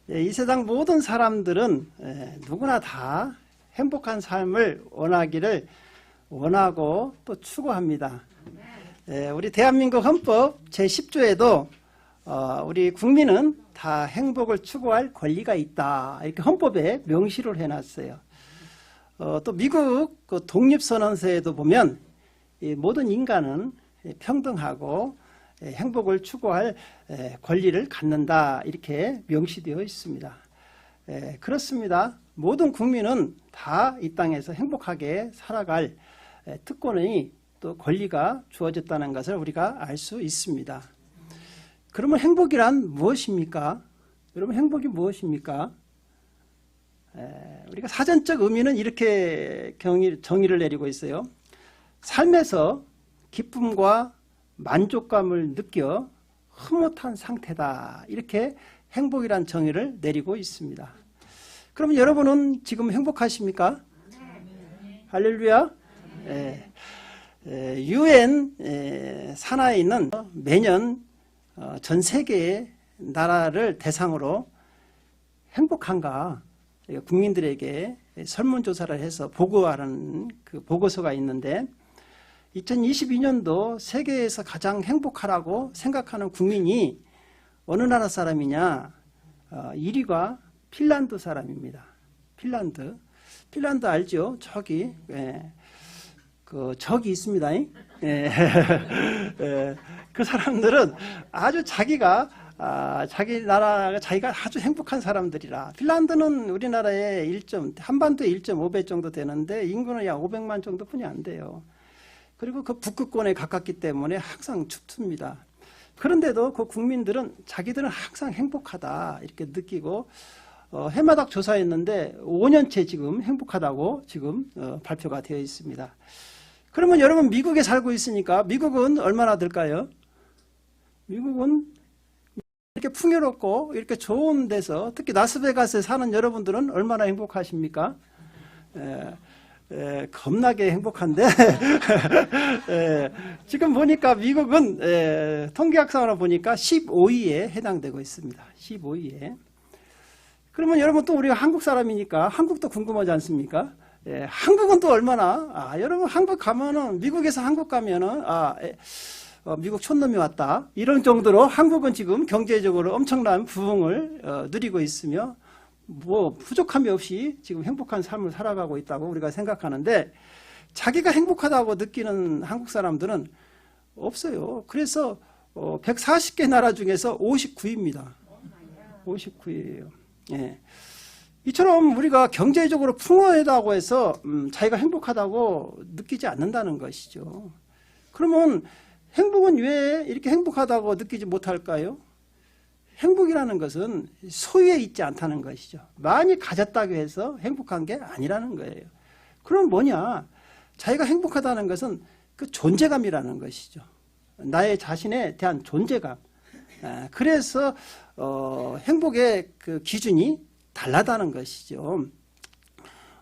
이 세상 모든 사람들은 누구나 다 행복한 삶을 원하기를 원하고 또 추구합니다. 우리 대한민국 헌법 제10조에도 우리 국민은 다 행복을 추구할 권리가 있다, 이렇게 헌법에 명시를 해놨어요. 또 미국 그 독립선언서에도 보면 모든 인간은 평등하고 행복을 추구할 권리를 갖는다, 이렇게 명시되어 있습니다. 그렇습니다. 모든 국민은 다 이 땅에서 행복하게 살아갈 특권이 또 권리가 주어졌다는 것을 우리가 알 수 있습니다. 그러면 행복이란 무엇입니까? 여러분, 행복이 무엇입니까? 우리가 사전적 의미는 이렇게 정의를 내리고 있어요. 삶에서 기쁨과 만족감을 느껴 흐뭇한 상태다, 이렇게 행복이란 정의를 내리고 있습니다. 그럼 여러분은 지금 행복하십니까? 할렐루야. UN 산하에는 매년 전 세계의 나라를 대상으로 행복한가 국민들에게 설문조사를 해서 보고하는 그 보고서가 있는데, 2022년도 세계에서 가장 행복하라고 생각하는 국민이 어느 나라 사람이냐? 1위가 핀란드 사람입니다. 핀란드 알죠? 저기 적이 있습니다. 그 사람들은 아주 자기 나라가 자기가 아주 행복한 사람들이라. 핀란드는 우리나라의 한반도의 1.5배 정도 되는데 인구는 약 500만 정도뿐이 안 돼요. 그리고 그 북극권에 가깝기 때문에 항상 춥습니다. 그런데도 그 국민들은 자기들은 항상 행복하다, 이렇게 느끼고 해마다 조사했는데 5년째 지금 행복하다고 지금 발표가 되어 있습니다. 그러면 여러분, 미국에 살고 있으니까 미국은 얼마나 될까요? 미국은 이렇게 풍요롭고 이렇게 좋은 데서, 특히 라스베가스에 사는 여러분들은 얼마나 행복하십니까? 겁나게 행복한데 지금 보니까 미국은 통계학상으로 보니까 15위에 해당되고 있습니다. 15위에. 그러면 여러분, 또 우리가 한국 사람이니까 한국도 궁금하지 않습니까? 한국은 또 얼마나, 여러분 한국 가면은, 미국에서 한국 가면은 미국 촌놈이 왔다, 이런 정도로 한국은 지금 경제적으로 엄청난 부흥을 누리고 있으며 뭐 부족함이 없이 지금 행복한 삶을 살아가고 있다고 우리가 생각하는데, 자기가 행복하다고 느끼는 한국 사람들은 없어요. 그래서 140개 나라 중에서 59위입니다. 59위예요. 이처럼 우리가 경제적으로 풍요하다고 해서 자기가 행복하다고 느끼지 않는다는 것이죠. 그러면 행복은 왜 이렇게 행복하다고 느끼지 못할까요? 행복이라는 것은 소유에 있지 않다는 것이죠. 많이 가졌다고 해서 행복한 게 아니라는 거예요. 그럼 뭐냐? 자기가 행복하다는 것은 그 존재감이라는 것이죠. 나의 자신에 대한 존재감. 그래서 행복의 그 기준이 달라다는 것이죠.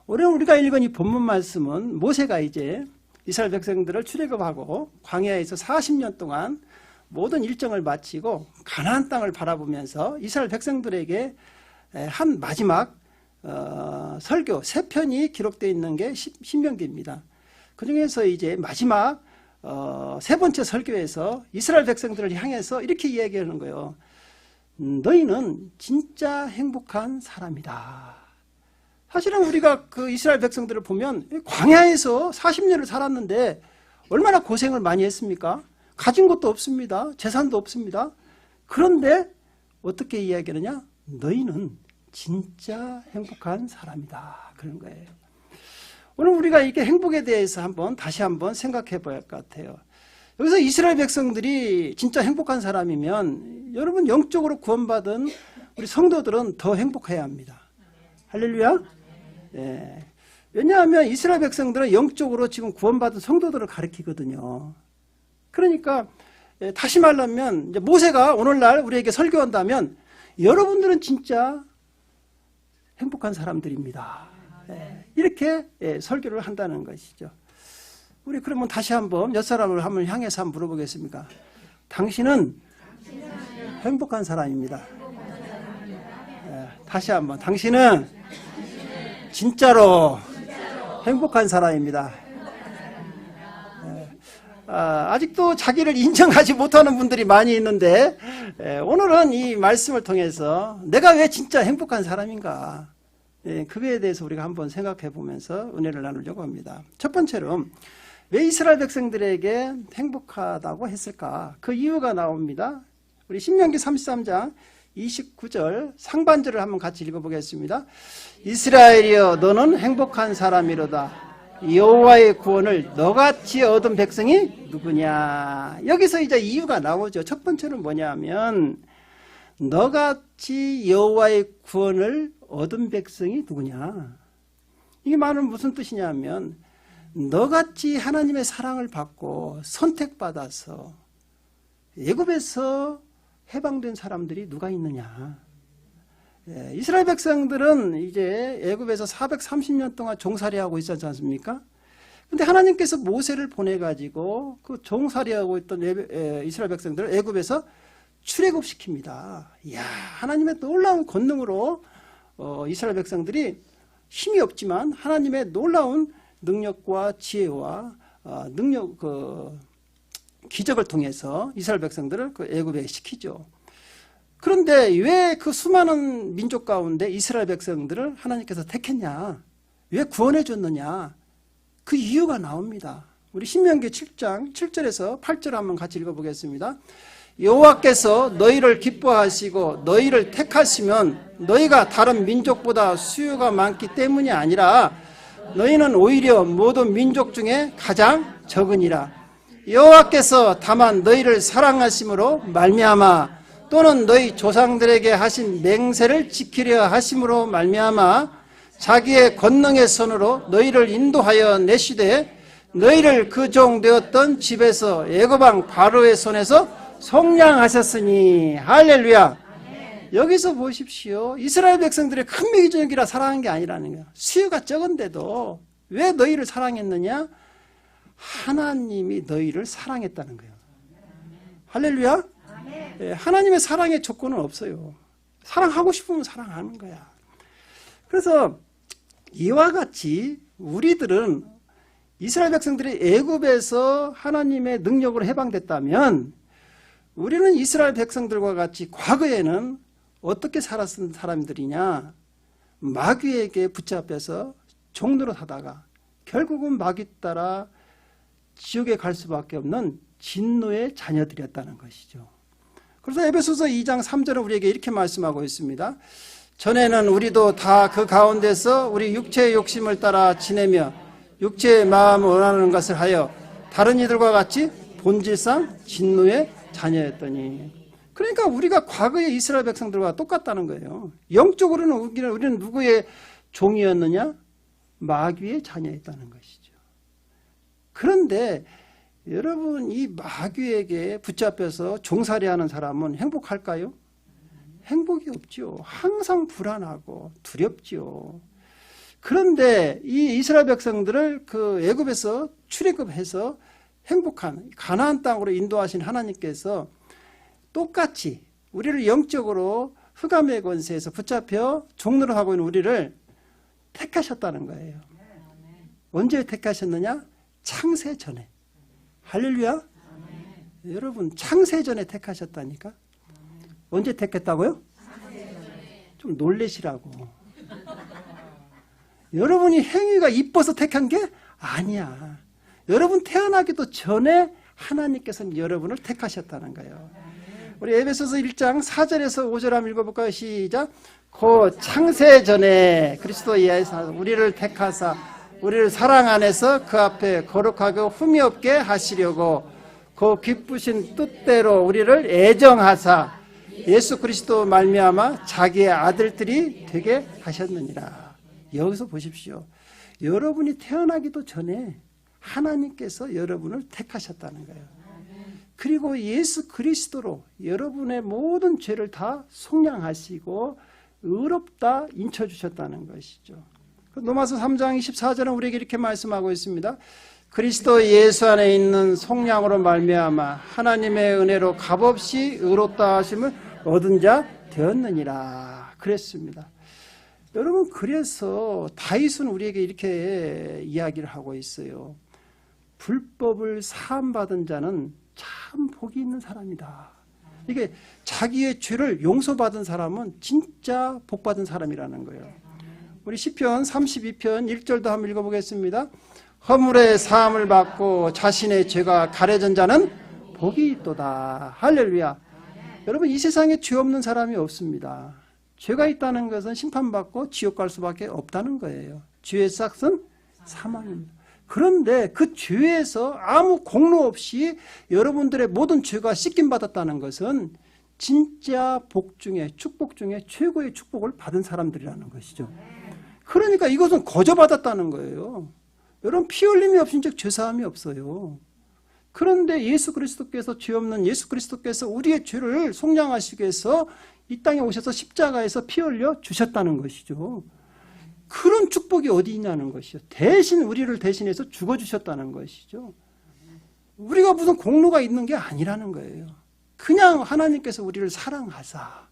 오늘 우리가 읽은 이 본문 말씀은 모세가 이제 이스라엘 백성들을 출애굽하고 광야에서 40년 동안 모든 일정을 마치고 가나안 땅을 바라보면서 이스라엘 백성들에게 한 마지막 설교 3편이 기록되어 있는 게 신명기입니다. 그 중에서 이제 마지막 3번째 설교에서 이스라엘 백성들을 향해서 이렇게 이야기하는 거예요. 너희는 진짜 행복한 사람이다. 사실은 우리가 그 이스라엘 백성들을 보면 광야에서 40년을 살았는데 얼마나 고생을 많이 했습니까? 가진 것도 없습니다. 재산도 없습니다. 그런데 어떻게 이야기하느냐? 너희는 진짜 행복한 사람이다, 그런 거예요. 오늘 우리가 이렇게 행복에 대해서 다시 한번 생각해 봐야 할 것 같아요. 여기서 이스라엘 백성들이 진짜 행복한 사람이면 여러분, 영적으로 구원받은 우리 성도들은 더 행복해야 합니다. 할렐루야. 왜냐하면 이스라엘 백성들은 영적으로 지금 구원받은 성도들을 가리키거든요. 그러니까 다시 말하면 이제 모세가 오늘날 우리에게 설교한다면 여러분들은 진짜 행복한 사람들입니다. 이렇게 설교를 한다는 것이죠. 우리 그러면 다시 한번 몇 사람을 한번 향해서 한번 물어보겠습니까? 당신은 행복한 사람입니다. 다시 한번 당신은 진짜로 행복한 사람입니다. 아직도 자기를 인정하지 못하는 분들이 많이 있는데 오늘은 이 말씀을 통해서 내가 왜 진짜 행복한 사람인가, 그거에 대해서 우리가 한번 생각해 보면서 은혜를 나누려고 합니다. 첫 번째로 왜 이스라엘 백성들에게 행복하다고 했을까? 그 이유가 나옵니다. 우리 신명기 33장 29절 상반절을 한번 같이 읽어보겠습니다. 이스라엘이여 너는 행복한 사람이로다. 여호와의 구원을 너같이 얻은 백성이 누구냐. 여기서 이제 이유가 나오죠. 첫 번째는 뭐냐면 너같이 여호와의 구원을 얻은 백성이 누구냐. 이게 말은 무슨 뜻이냐면 너같이 하나님의 사랑을 받고 선택받아서 애굽에서 해방된 사람들이 누가 있느냐. 이스라엘 백성들은 이제 애굽에서 430년 동안 종살이하고 있었지 않습니까? 근데 하나님께서 모세를 보내가지고 그 종살이하고 있던 이스라엘 백성들을 애굽에서 출애굽시킵니다. 이야, 하나님의 놀라운 권능으로 이스라엘 백성들이 힘이 없지만 하나님의 놀라운 능력과 지혜와 기적을 통해서 이스라엘 백성들을 그 애굽에 시키죠. 그런데 왜 그 수많은 민족 가운데 이스라엘 백성들을 하나님께서 택했냐? 왜 구원해 줬느냐? 그 이유가 나옵니다. 우리 신명기 7장 7절에서 8절 한번 같이 읽어보겠습니다. 여호와께서 너희를 기뻐하시고 너희를 택하시면 너희가 다른 민족보다 수요가 많기 때문이 아니라 너희는 오히려 모든 민족 중에 가장 적으니라. 여호와께서 다만 너희를 사랑하심으로 말미암아 또는 너희 조상들에게 하신 맹세를 지키려 하심으로 말미암아 자기의 권능의 손으로 너희를 인도하여 내시되 너희를 그 종 되었던 집에서 애굽 왕 바로의 손에서 속량하셨으니. 할렐루야. 여기서 보십시오. 이스라엘 백성들의 큰 민족이라 사랑한 게 아니라는 거예요. 수요가 적은데도 왜 너희를 사랑했느냐? 하나님이 너희를 사랑했다는 거예요. 할렐루야. 하나님의 사랑의 조건은 없어요. 사랑하고 싶으면 사랑하는 거야. 그래서 이와 같이 우리들은 이스라엘 백성들이 애굽에서 하나님의 능력으로 해방됐다면 우리는 이스라엘 백성들과 같이 과거에는 어떻게 살았던 사람들이냐? 마귀에게 붙잡혀서 종노릇 하다가 결국은 마귀 따라 지옥에 갈 수밖에 없는 진노의 자녀들이었다는 것이죠. 그래서 에베소서 2장 3절은 우리에게 이렇게 말씀하고 있습니다. 전에는 우리도 다 그 가운데서 우리 육체의 욕심을 따라 지내며 육체의 마음을 원하는 것을 하여 다른 이들과 같이 본질상 진노의 자녀였더니. 그러니까 우리가 과거의 이스라엘 백성들과 똑같다는 거예요. 영적으로는 우리는 누구의 종이었느냐? 마귀의 자녀였다는 것이죠. 그런데 여러분, 이 마귀에게 붙잡혀서 종살이하는 사람은 행복할까요? 행복이 없죠. 항상 불안하고 두렵죠. 그런데 이 이스라엘 백성들을 그 애굽에서 출애굽해서 행복한 가나안 땅으로 인도하신 하나님께서 똑같이 우리를 영적으로 흑암의 권세에서 붙잡혀 종노릇 하고 있는 우리를 택하셨다는 거예요. 언제 택하셨느냐? 창세 전에. 할렐루야. 여러분, 창세 전에 택하셨다니까. 언제 택했다고요? 좀 놀래시라고. 여러분이 행위가 이뻐서 택한 게 아니야. 여러분 태어나기도 전에 하나님께서는 여러분을 택하셨다는 거예요. 우리 에베소서 1장 4절에서 5절 한번 읽어볼까요? 시작. 그 창세 전에 그리스도 예하사 우리를 택하사 우리를 사랑 안에서 그 앞에 거룩하고 흠이 없게 하시려고 그 기쁘신 뜻대로 우리를 애정하사 예수 그리스도 말미암아 자기의 아들들이 되게 하셨느니라. 여기서 보십시오. 여러분이 태어나기도 전에 하나님께서 여러분을 택하셨다는 거예요. 그리고 예수 그리스도로 여러분의 모든 죄를 다 속량하시고 의롭다 인쳐주셨다는 것이죠. 로마서 3장 24절은 우리에게 이렇게 말씀하고 있습니다. 그리스도 예수 안에 있는 속량으로 말미암아 하나님의 은혜로 값없이 의롭다 하심을 얻은 자 되었느니라. 그랬습니다. 여러분, 그래서 다윗은 우리에게 이렇게 이야기를 하고 있어요. 불법을 사함받은 자는 참 복이 있는 사람이다. 이게 자기의 죄를 용서받은 사람은 진짜 복받은 사람이라는 거예요. 우리 시편 32편 1절도 한번 읽어보겠습니다. 허물의 사함을 받고 자신의 죄가 가려진 자는 복이 있도다. 할렐루야. 여러분, 이 세상에 죄 없는 사람이 없습니다. 죄가 있다는 것은 심판받고 지옥 갈 수밖에 없다는 거예요. 죄의 삭은 사망입니다. 그런데 그 죄에서 아무 공로 없이 여러분들의 모든 죄가 씻김받았다는 것은 진짜 복 중에, 축복 중에 최고의 축복을 받은 사람들이라는 것이죠. 그러니까 이것은 거저받았다는 거예요. 여러분, 피 흘림이 없인 즉 죄사함이 없어요. 그런데 예수 그리스도께서, 죄 없는 예수 그리스도께서 우리의 죄를 속량하시기 위해서 이 땅에 오셔서 십자가에서 피 흘려 주셨다는 것이죠. 그런 축복이 어디 있냐는 것이죠. 대신 우리를 대신해서 죽어주셨다는 것이죠. 우리가 무슨 공로가 있는 게 아니라는 거예요. 그냥 하나님께서 우리를 사랑하사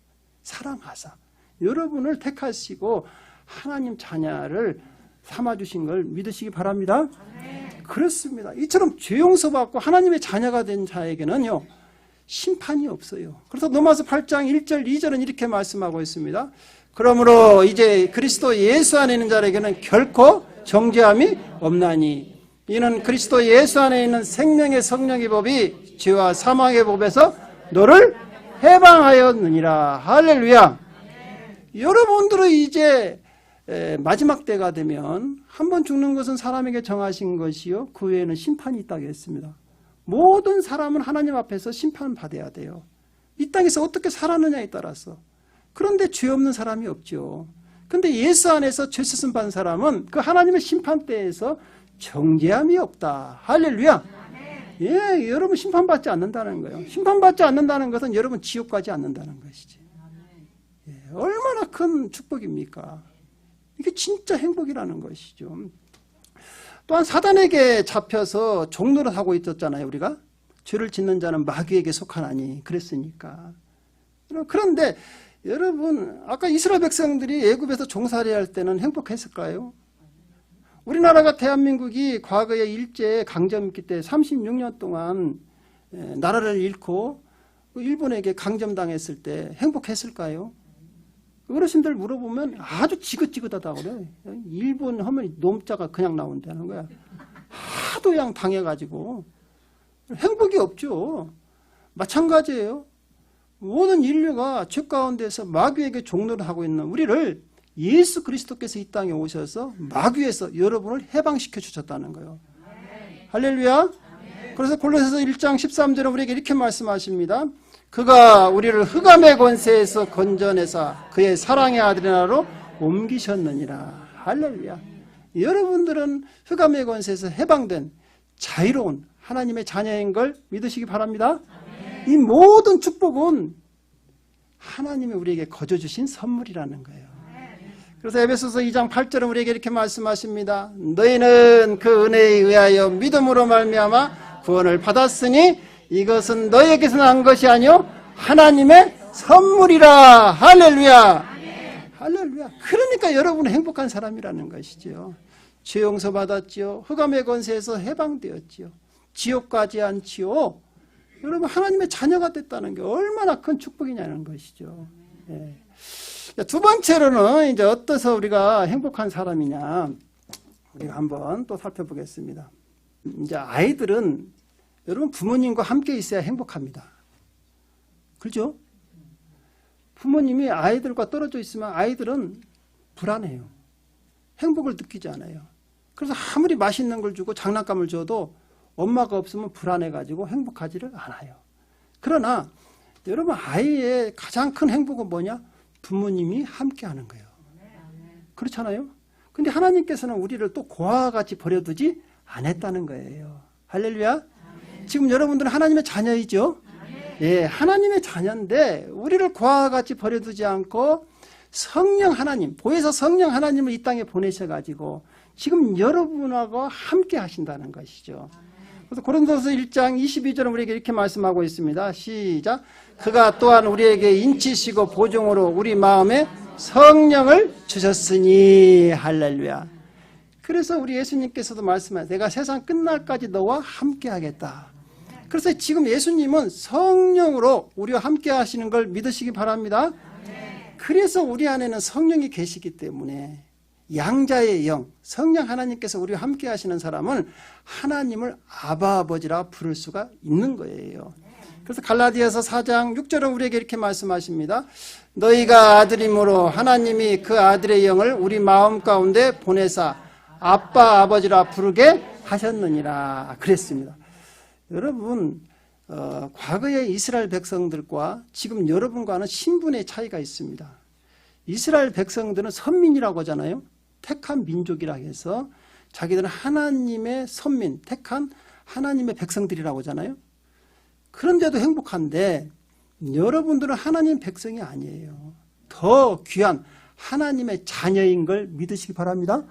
여러분을 택하시고 하나님 자녀를 삼아주신 걸 믿으시기 바랍니다. 그렇습니다. 이처럼 죄 용서받고 하나님의 자녀가 된 자에게는요, 심판이 없어요. 그래서 로마서 8장 1절 2절은 이렇게 말씀하고 있습니다. 그러므로 이제 그리스도 예수 안에 있는 자에게는 결코 정죄함이 없나니 이는 그리스도 예수 안에 있는 생명의 성령의 법이 죄와 사망의 법에서 너를 해방하였느니라. 할렐루야. 여러분들은 이제 마지막 때가 되면 한 번 죽는 것은 사람에게 정하신 것이요, 그 외에는 심판이 있다고 했습니다. 모든 사람은 하나님 앞에서 심판받아야 돼요. 이 땅에서 어떻게 살았느냐에 따라서. 그런데 죄 없는 사람이 없죠. 그런데 예수 안에서 죄 씻음 받은 사람은 그 하나님의 심판대에서 정죄함이 없다. 할렐루야. 예, 여러분 심판받지 않는다는 거예요. 심판받지 않는다는 것은 여러분 지옥 가지 않는다는 것이지. 예, 얼마나 큰 축복입니까? 이게 진짜 행복이라는 것이죠. 또한 사단에게 잡혀서 종노릇 하고 있었잖아요. 우리가 죄를 짓는 자는 마귀에게 속하나니 그랬으니까. 그런데 여러분, 아까 이스라엘 백성들이 애굽에서 종살이 할 때는 행복했을까요? 우리나라가, 대한민국이 과거에 일제 강점기 때 36년 동안 나라를 잃고 일본에게 강점당했을 때 행복했을까요? 어르신들 물어보면 아주 지긋지긋하다고 그래. 일본 하면 놈자가 그냥 나온다는 거야. 하도 그냥 당해가지고 행복이 없죠. 마찬가지예요. 모든 인류가 죄 가운데서 마귀에게 종노를 하고 있는 우리를 예수 그리스도께서 이 땅에 오셔서 마귀에서 여러분을 해방시켜 주셨다는 거예요. 할렐루야. 그래서 골로새서 1장 13절에 우리에게 이렇게 말씀하십니다. 그가 우리를 흑암의 권세에서 건져내사 그의 사랑의 아들이나로 옮기셨느니라. 할렐루야. 여러분들은 흑암의 권세에서 해방된 자유로운 하나님의 자녀인 걸 믿으시기 바랍니다. 이 모든 축복은 하나님이 우리에게 거저주신 선물이라는 거예요. 그래서 에베소서 2장 8절은 우리에게 이렇게 말씀하십니다. 너희는 그 은혜에 의하여 믿음으로 말미암아 구원을 받았으니 이것은 너희에게서 난 것이 아니요 하나님의 선물이라. 할렐루야. 할렐루야. 그러니까 여러분은 행복한 사람이라는 것이죠. 죄 용서 받았지요. 흑암의 권세에서 해방되었지요. 지옥 가지 않지요. 여러분, 하나님의 자녀가 됐다는 게 얼마나 큰 축복이냐는 것이죠. 예. 두 번째로는 이제 어떠서 우리가 행복한 사람이냐, 우리가 한번 또 살펴보겠습니다. 이제 아이들은 여러분 부모님과 함께 있어야 행복합니다. 그렇죠? 부모님이 아이들과 떨어져 있으면 아이들은 불안해요. 행복을 느끼지 않아요. 그래서 아무리 맛있는 걸 주고 장난감을 줘도 엄마가 없으면 불안해가지고 행복하지를 않아요. 그러나 여러분, 아이의 가장 큰 행복은 뭐냐? 부모님이 함께하는 거예요. 그렇잖아요? 근데 하나님께서는 우리를 또 고아와 같이 버려두지 않았다는 거예요. 할렐루야. 지금 여러분들은 하나님의 자녀이죠? 예, 하나님의 자녀인데 우리를 고아와 같이 버려두지 않고 성령 하나님, 보혜사 성령 하나님을 이 땅에 보내셔가지고 지금 여러분하고 함께 하신다는 것이죠. 그래서 고린도서 1장 22절은 우리에게 이렇게 말씀하고 있습니다. 시작. 그가 또한 우리에게 인치시고 보증으로 우리 마음에 성령을 주셨으니. 할렐루야. 그래서 우리 예수님께서도 말씀하세요. 내가 세상 끝날까지 너와 함께 하겠다. 그래서 지금 예수님은 성령으로 우리와 함께 하시는 걸 믿으시기 바랍니다. 그래서 우리 안에는 성령이 계시기 때문에 양자의 영, 성령 하나님께서 우리와 함께 하시는 사람은 하나님을 아바 아버지라 부를 수가 있는 거예요. 그래서 갈라디아서 4장 6절은 우리에게 이렇게 말씀하십니다. 너희가 아들이므로 하나님이 그 아들의 영을 우리 마음 가운데 보내사 아빠 아버지라 부르게 하셨느니라 그랬습니다. 여러분, 과거의 이스라엘 백성들과 지금 여러분과는 신분의 차이가 있습니다. 이스라엘 백성들은 선민이라고 하잖아요. 택한 민족이라 해서 자기들은 하나님의 선민, 택한 하나님의 백성들이라고 하잖아요. 그런데도 행복한데 여러분들은 하나님 백성이 아니에요. 더 귀한 하나님의 자녀인 걸 믿으시기 바랍니다.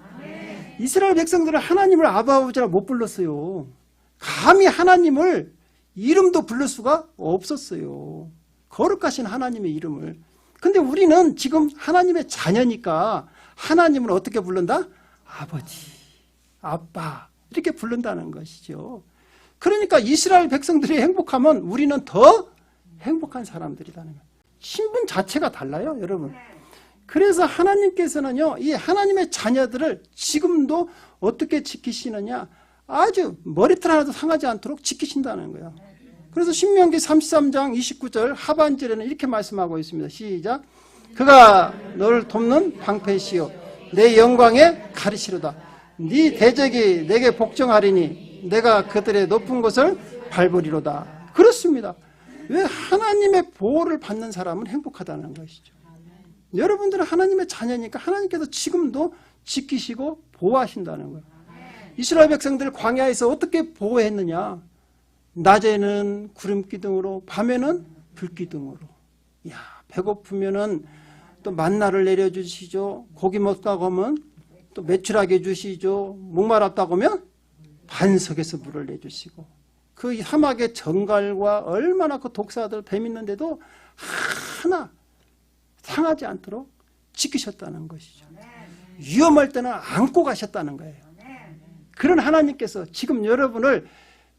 이스라엘 백성들은 하나님을 아버지라 못 불렀어요. 감히 하나님을 이름도 부를 수가 없었어요. 거룩하신 하나님의 이름을. 근데 우리는 지금 하나님의 자녀니까 하나님을 어떻게 부른다? 아버지, 아빠 이렇게 부른다는 것이죠. 그러니까 이스라엘 백성들이 행복하면 우리는 더 행복한 사람들이라는 거예요. 신분 자체가 달라요, 여러분. 그래서 하나님께서는요, 이 하나님의 자녀들을 지금도 어떻게 지키시느냐, 아주 머리털 하나도 상하지 않도록 지키신다는 거예요. 그래서 신명기 33장 29절 하반절에는 이렇게 말씀하고 있습니다. 시작. 그가 너를 돕는 방패시요 내 영광에 가리시로다. 네 대적이 내게 복종하리니 내가 그들의 높은 곳을 밟으리로다. 그렇습니다. 왜? 하나님의 보호를 받는 사람은 행복하다는 것이죠. 여러분들은 하나님의 자녀니까 하나님께서 지금도 지키시고 보호하신다는 거예요. 이스라엘 백성들 광야에서 어떻게 보호했느냐? 낮에는 구름 기둥으로, 밤에는 불 기둥으로. 야, 배고프면은 또 만나를 내려주시죠. 고기 먹다고 하면 또 매출하게 주시죠. 목말랐다고 하면 반석에서 물을 내주시고, 그 사막의 정갈과 얼마나 그 독사들 뱀 있는데도 하나 상하지 않도록 지키셨다는 것이죠. 위험할 때는 안고 가셨다는 거예요. 그런 하나님께서 지금 여러분을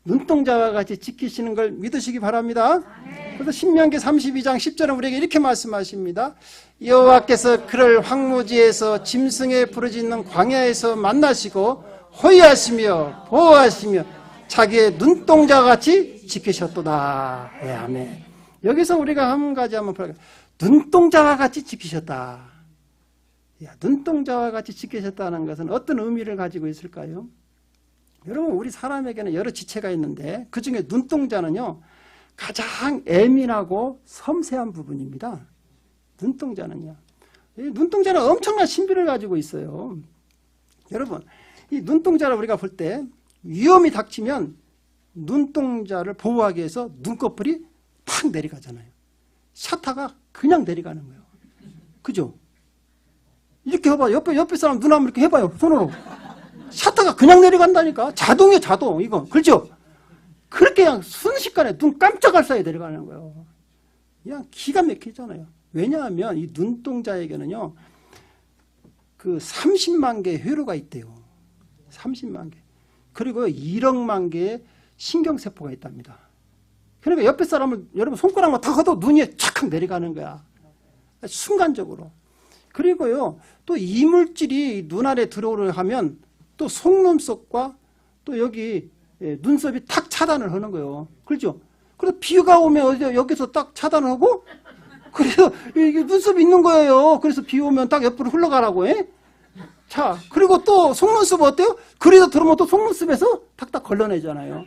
눈동자와 같이 지키시는 걸 믿으시기 바랍니다. 그래서 신명기 32장 10절은 우리에게 이렇게 말씀하십니다. 여호와께서 그를 황무지에서 짐승에 부르짖는 광야에서 만나시고 호위하시며 보호하시며 자기의 눈동자와 같이 지키셨도다. 네, 아멘. 여기서 우리가 한 가지 한번 볼까요? 눈동자와 같이 지키셨다. 야, 눈동자와 같이 지키셨다는 것은 어떤 의미를 가지고 있을까요? 여러분, 우리 사람에게는 여러 지체가 있는데 그 중에 눈동자는요, 가장 예민하고 섬세한 부분입니다. 눈동자는요. 이 눈동자는 엄청난 신비를 가지고 있어요. 여러분, 이 눈동자를 우리가 볼 때 위험이 닥치면 눈동자를 보호하기 위해서 눈꺼풀이 팍 내려가잖아요. 샤타가 그냥 내려가는 거예요. 그죠? 이렇게 해봐. 옆에 사람 눈 한번 이렇게 해봐요. 손으로. 샤타가 그냥 내려간다니까. 자동이에요, 자동. 이거. 그렇죠? 그렇게 그냥 순식간에 눈 깜짝할 사이에 내려가는 거예요. 그냥 기가 막히잖아요. 왜냐하면 이 눈동자에게는요, 그 30만 개의 회로가 있대요. 30만 개. 그리고 1억만 개의 신경세포가 있답니다. 그러니까 옆에 사람을 여러분 손가락만 탁 하도 눈이 착 내려가는 거야. 순간적으로. 그리고요, 또 이물질이 눈 안에 들어오려 하면 또 속눈썹과 또 여기 눈썹이 탁 차단을 하는 거예요. 그렇죠? 그래서 비가 오면 여기서 딱 차단을 하고, 그래서 이게 눈썹이 있는 거예요. 그래서 비 오면 딱 옆으로 흘러가라고 해. 자, 그리고 또 속눈썹 어때요? 그래서 들어오면 또 속눈썹에서 탁탁 걸러내잖아요.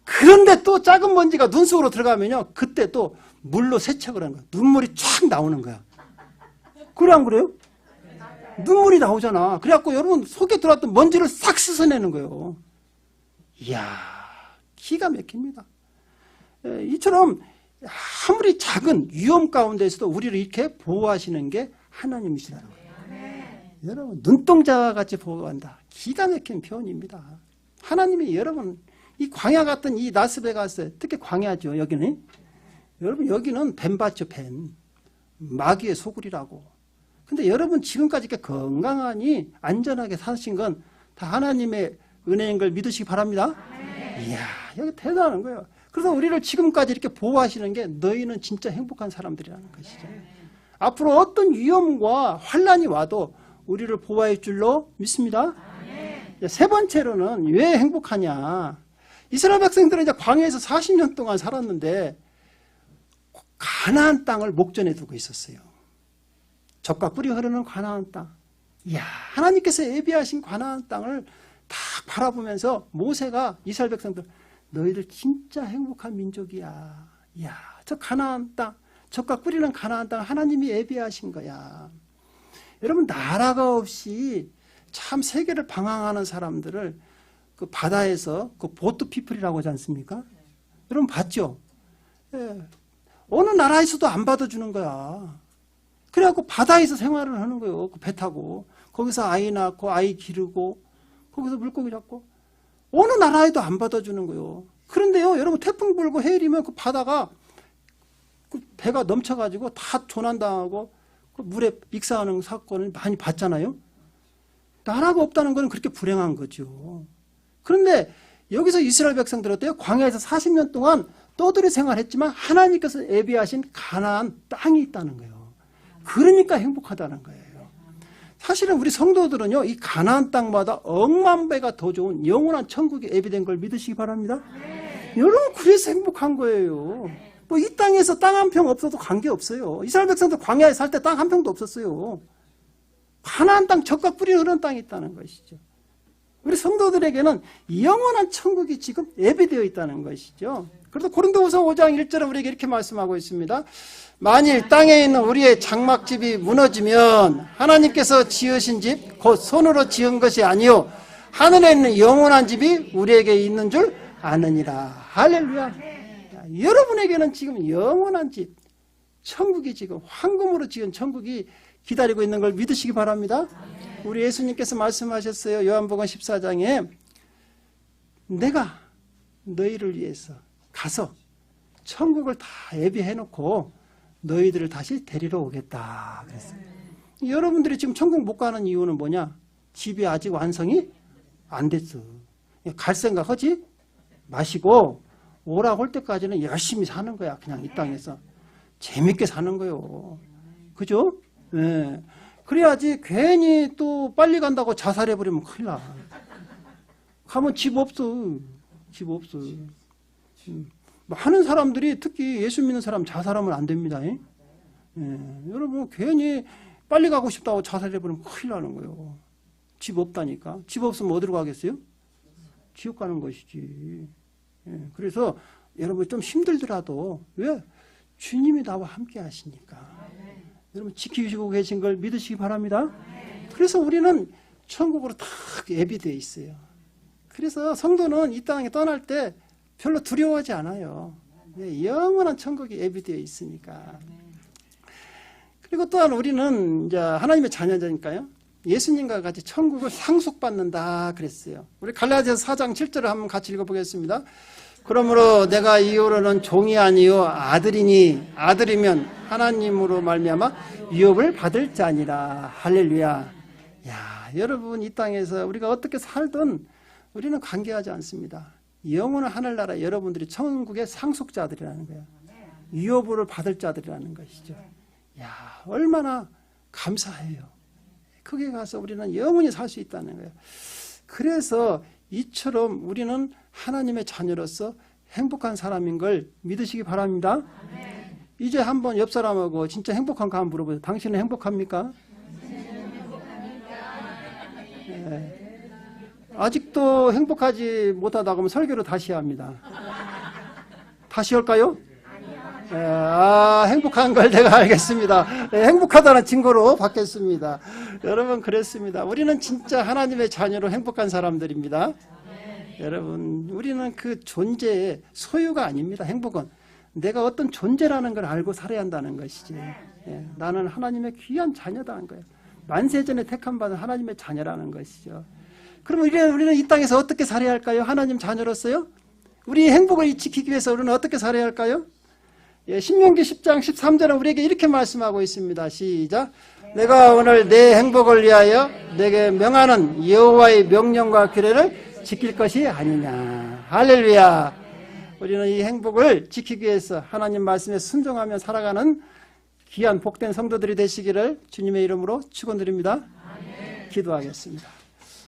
그런데 또 작은 먼지가 눈 속으로 들어가면요, 그때 또 물로 세척을 하는 거야. 눈물이 쫙 나오는 거야. 그래, 안 그래요? 눈물이 나오잖아. 그래갖고 여러분 속에 들어왔던 먼지를 싹 씻어내는 거예요. 이야, 기가 막힙니다. 이처럼 아무리 작은 위험 가운데서도 우리를 이렇게 보호하시는 게 하나님이시라는 거예요. 여러분, 눈동자와 같이 보호한다. 기가 막힌 표현입니다. 하나님이 여러분 이 광야 같은 이 라스베가스, 특히 광야죠, 여기는. 여러분, 여기는 뱀밭이죠, 뱀. 마귀의 소굴이라고. 근데 여러분, 지금까지 이렇게 건강하니 안전하게 사신 건 다 하나님의 은혜인 걸 믿으시기 바랍니다. 이야, 여기 대단한 거예요. 그래서 우리를 지금까지 이렇게 보호하시는 게 너희는 진짜 행복한 사람들이라는 것이죠. 앞으로 어떤 위험과 환란이 와도 우리를 보호할 줄로 믿습니다. 세 번째로는 왜 행복하냐. 이스라엘 백성들은 이제 광야에서 40년 동안 살았는데 가나안 땅을 목전에 두고 있었어요. 젖과 꿀이 흐르는 가나안 땅. 이야, 하나님께서 예비하신 가나안 땅을 딱 바라보면서 모세가 이스라엘 백성들, 너희들 진짜 행복한 민족이야. 이야, 저 가나안 땅, 젖과 꿀이는 가나안 땅 하나님이 예비하신 거야. 여러분, 나라가 없이 참 세계를 방황하는 사람들을 그 바다에서 그 보트 피플이라고 하지 않습니까? 여러분 봤죠? 예. 어느 나라에서도 안 받아주는 거야. 그래갖고 바다에서 생활을 하는 거예요. 그 배 타고. 거기서 아이 낳고 아이 기르고 거기서 물고기 잡고. 어느 나라에도 안 받아주는 거예요. 그런데요, 여러분 태풍 불고 해일이면 그 바다가 그 배가 넘쳐가지고 다 조난당하고 그 물에 익사하는 사건을 많이 봤잖아요. 나라가 없다는 건 그렇게 불행한 거죠. 그런데 여기서 이스라엘 백성들 어때요? 광야에서 40년 동안 떠들이 생활했지만 하나님께서 예비하신 가나안 땅이 있다는 거예요. 그러니까 행복하다는 거예요. 사실은 우리 성도들은요, 이 가나안 땅마다 억만 배가 더 좋은 영원한 천국이 예비된 걸 믿으시기 바랍니다. 여러분, 그래서 행복한 거예요. 뭐 이 땅에서 땅 한 평 없어도 관계없어요. 이스라엘 백성들 광야에 살 때 땅 한 평도 없었어요. 가나안 땅, 젖과 꿀이 흐르는 땅이 있다는 것이죠. 우리 성도들에게는 영원한 천국이 지금 예비되어 있다는 것이죠. 그래서 고린도후서 5장 1절에 우리에게 이렇게 말씀하고 있습니다. 만일 땅에 있는 우리의 장막집이 무너지면 하나님께서 지으신 집, 곧 손으로 지은 것이 아니요 하늘에 있는 영원한 집이 우리에게 있는 줄 아느니라. 할렐루야. 여러분에게는 지금 영원한 집, 천국이 지금 황금으로 지은 천국이 기다리고 있는 걸 믿으시기 바랍니다. 우리 예수님께서 말씀하셨어요. 요한복음 14장에 내가 너희를 위해서 가서 천국을 다 예비해놓고 너희들을 다시 데리러 오겠다 그랬어요. 여러분들이 지금 천국 못 가는 이유는 뭐냐? 집이 아직 완성이 안 됐어. 갈 생각 하지 마시고 오라고 할 때까지는 열심히 사는 거야. 그냥 이 땅에서 재밌게 사는 거요. 그죠? 네. 그래야지 괜히 또 빨리 간다고 자살해버리면 큰일 나. 가면 집 없어. 집 없어. 많은 사람들이 특히 예수 믿는 사람 자살하면 안 됩니다. 예? 여러분 괜히 빨리 가고 싶다고 자살해버리면 큰일 나는 거예요. 집 없다니까. 집 없으면 어디로 가겠어요? 지옥 가는 것이지. 예. 그래서 여러분 좀 힘들더라도 왜? 주님이 나와 함께 하시니까. 여러분 지키시고 계신 걸 믿으시기 바랍니다. 그래서 우리는 천국으로 다 예비되어 있어요. 그래서 성도는 이 땅에 떠날 때 별로 두려워하지 않아요. 영원한 천국이 예비되어 있으니까. 그리고 또한 우리는 이제 하나님의 자녀니까요. 예수님과 같이 천국을 상속받는다 그랬어요. 우리 갈라디아서 4장 7절을 한번 같이 읽어보겠습니다. 그러므로 내가 이후로는 종이 아니요 아들이니 아들이면 하나님으로 말미암아 유업을 받을 자니라. 할렐루야. 야, 여러분 이 땅에서 우리가 어떻게 살든 우리는 관계하지 않습니다. 영원한 하늘나라 여러분들이 천국의 상속자들이라는 거예요. 유업을 받을 자들이라는 것이죠. 야, 얼마나 감사해요. 거기에 가서 우리는 영원히 살 수 있다는 거예요. 그래서 이처럼 우리는 하나님의 자녀로서 행복한 사람인 걸 믿으시기 바랍니다. 이제 한번 옆 사람하고 진짜 행복한가 한번 물어보세요. 당신은 행복합니까? 네. 아직도 행복하지 못하다 그러면 설교를 다시 합니다. 다시 할까요? 행복한 걸 내가 알겠습니다. 행복하다는 증거로 받겠습니다. 여러분 그랬습니다. 우리는 진짜 하나님의 자녀로 행복한 사람들입니다. 여러분 우리는 그 존재의 소유가 아닙니다. 행복은 내가 어떤 존재라는 걸 알고 살아야 한다는 것이지. 나는 하나님의 귀한 자녀다는 거예요. 만세전에 택함 받은 하나님의 자녀라는 것이죠. 그러면 우리는 이 땅에서 어떻게 살아야 할까요? 하나님 자녀로서요? 우리 행복을 지키기 위해서 우리는 어떻게 살아야 할까요? 예, 신명기 10장 13절은 우리에게 이렇게 말씀하고 있습니다. 시작. 내가 오늘 내 행복을 위하여 내게 명하는 여호와의 명령과 규례를 지킬 것이 아니냐. 할렐루야. 우리는 이 행복을 지키기 위해서 하나님 말씀에 순종하며 살아가는 귀한 복된 성도들이 되시기를 주님의 이름으로 축원드립니다. 기도하겠습니다.